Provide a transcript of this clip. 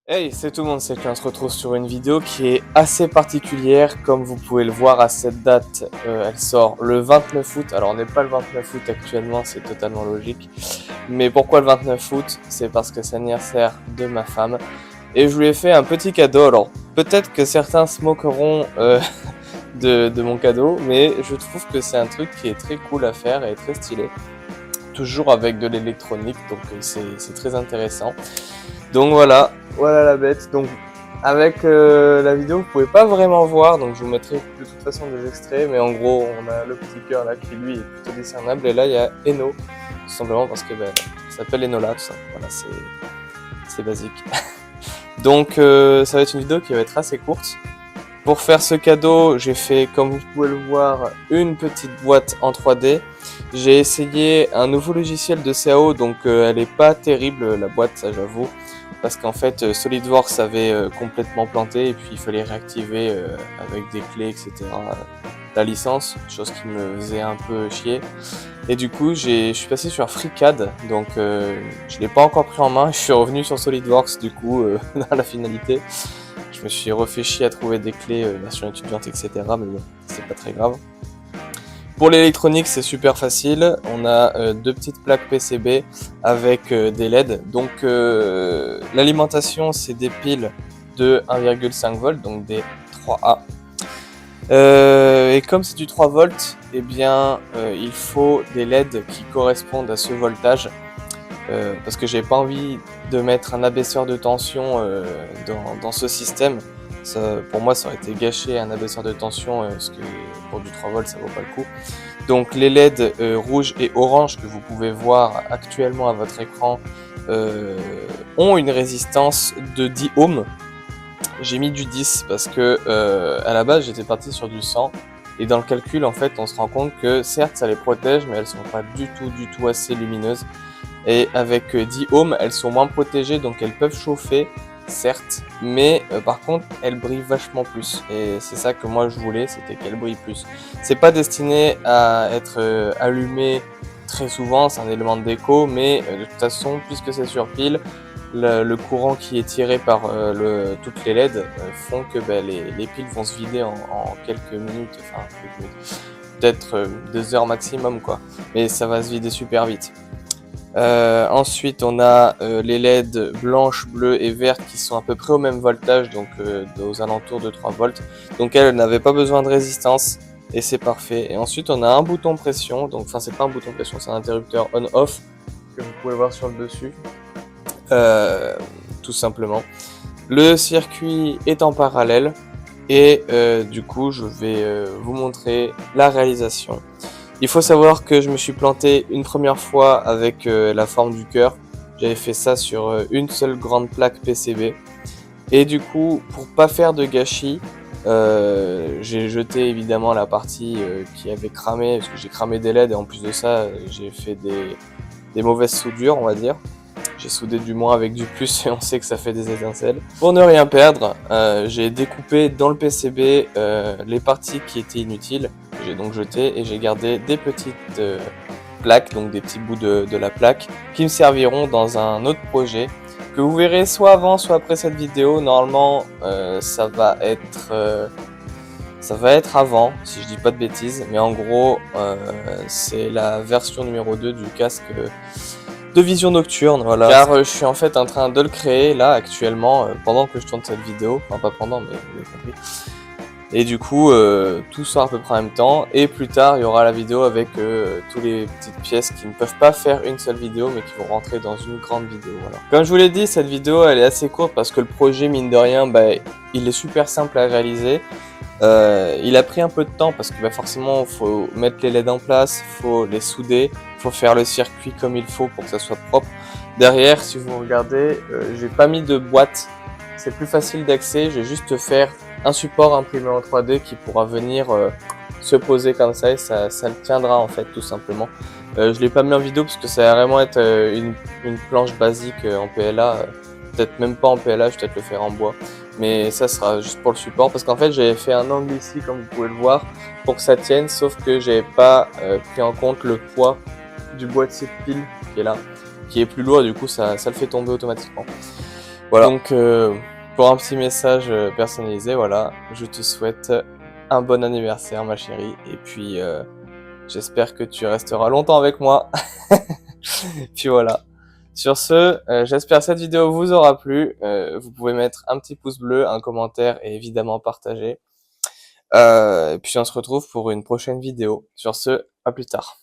Hey, c'est tout le monde, c'est qu'on se retrouve sur une vidéo qui est assez particulière. Comme vous pouvez le voir à cette date, elle sort le 29 août. Alors on n'est pas le 29 août actuellement, c'est totalement logique. Mais pourquoi le 29 août? C'est parce que c'est l'anniversaire de ma femme. Et je lui ai fait un petit cadeau. Alors peut-être que certains se moqueront de mon cadeau, mais je trouve que c'est un truc qui est très cool à faire et très stylé. Toujours avec de l'électronique, donc c'est très intéressant. Donc voilà la bête. Donc avec la vidéo, vous pouvez pas vraiment voir, donc je vous mettrai de toute façon des extraits, mais en gros, on a le petit cœur là qui lui est plutôt discernable, et là il y a Eno, tout simplement parce que ça s'appelle Enola, tout ça. Voilà, c'est basique. Donc ça va être une vidéo qui va être assez courte. Pour faire ce cadeau, j'ai fait, comme vous pouvez le voir, une petite boîte en 3D. J'ai essayé un nouveau logiciel de CAO, donc elle est pas terrible la boîte, ça j'avoue. Parce qu'en fait, SolidWorks avait complètement planté et puis il fallait réactiver avec des clés, etc. la licence, chose qui me faisait un peu chier. Et du coup, je suis passé sur FreeCAD, donc je l'ai pas encore pris en main. Je suis revenu sur SolidWorks du coup dans la finalité. Je me suis refait chier à trouver des clés version étudiante, etc. Mais bon, c'est pas très grave. Pour l'électronique, c'est super facile. On a deux petites plaques PCB avec des LED. Donc l'alimentation, c'est des piles de 1,5 volts, donc des 3A. Et comme c'est du 3 volts, eh bien il faut des LED qui correspondent à ce voltage. Parce que j'ai pas envie de mettre un abaisseur de tension dans ce système. Ça, pour moi, ça aurait été gâché un abaisseur de tension, parce que pour du 3 volts, ça vaut pas le coup. Donc les LED rouge et orange que vous pouvez voir actuellement à votre écran ont une résistance de 10 ohms. J'ai mis du 10 parce que à la base, j'étais parti sur du 100. Et dans le calcul, en fait, on se rend compte que certes, ça les protège, mais elles sont pas du tout assez lumineuses. Et avec 10 ohms, elles sont moins protégées, donc elles peuvent chauffer, certes, mais par contre, elles brillent vachement plus. Et c'est ça que moi je voulais, c'était qu'elles brillent plus. C'est pas destiné à être allumé très souvent, c'est un élément de déco, mais de toute façon, puisque c'est sur pile, le courant qui est tiré par toutes les LED font que les piles vont se vider en quelques minutes, enfin peut-être 2 heures maximum quoi, mais ça va se vider super vite. Ensuite, on a les LED blanches, bleues et vertes qui sont à peu près au même voltage, donc aux alentours de 3 volts. Donc elles n'avaient pas besoin de résistance et c'est parfait. Et ensuite, on a un bouton pression, donc enfin c'est pas un bouton pression, c'est un interrupteur on/off que vous pouvez voir sur le dessus, tout simplement. Le circuit est en parallèle et du coup, je vais vous montrer la réalisation. Il faut savoir que je me suis planté une première fois avec la forme du cœur. J'avais fait ça sur une seule grande plaque PCB. Et du coup, pour pas faire de gâchis, j'ai jeté évidemment la partie qui avait cramé, parce que j'ai cramé des LED et en plus de ça, j'ai fait des mauvaises soudures, on va dire. J'ai soudé du moins avec du plus et on sait que ça fait des étincelles. Pour ne rien perdre, j'ai découpé dans le PCB les parties qui étaient inutiles. J'ai donc jeté et j'ai gardé des petites plaques, donc des petits bouts de la plaque qui me serviront dans un autre projet que vous verrez soit avant soit après cette vidéo. Normalement ça va être avant si je dis pas de bêtises, mais en gros c'est la version numéro 2 du casque de vision nocturne, voilà. Car je suis en fait en train de le créer là actuellement pendant que je tourne cette vidéo, enfin pas pendant mais vous avez compris. Et du coup, tout sort à peu près en même temps. Et plus tard, il y aura la vidéo avec toutes les petites pièces qui ne peuvent pas faire une seule vidéo, mais qui vont rentrer dans une grande vidéo. Voilà. Comme je vous l'ai dit, cette vidéo, elle est assez courte parce que le projet, mine de rien, il est super simple à réaliser. Il a pris un peu de temps parce que forcément, il faut mettre les LED en place, il faut les souder, il faut faire le circuit comme il faut pour que ça soit propre. Derrière, si vous regardez, j'ai pas mis de boîte. C'est plus facile d'accès, je vais juste faire un support imprimé en 3D qui pourra venir se poser comme ça et ça le tiendra en fait tout simplement. Je l'ai pas mis en vidéo parce que ça va vraiment être une planche basique en PLA, peut-être même pas en PLA, je vais peut-être le faire en bois, mais ça sera juste pour le support parce qu'en fait j'avais fait un angle ici comme vous pouvez le voir pour que ça tienne, sauf que j'avais pas pris en compte le poids du boîtier de pile qui est là, qui est plus lourd, du coup ça le fait tomber automatiquement. Voilà. Donc, pour un petit message personnalisé, voilà, je te souhaite un bon anniversaire, ma chérie. Et puis, j'espère que tu resteras longtemps avec moi. Puis voilà. Sur ce, j'espère que cette vidéo vous aura plu. Vous pouvez mettre un petit pouce bleu, un commentaire et évidemment partager. Et puis on se retrouve pour une prochaine vidéo. Sur ce, à plus tard.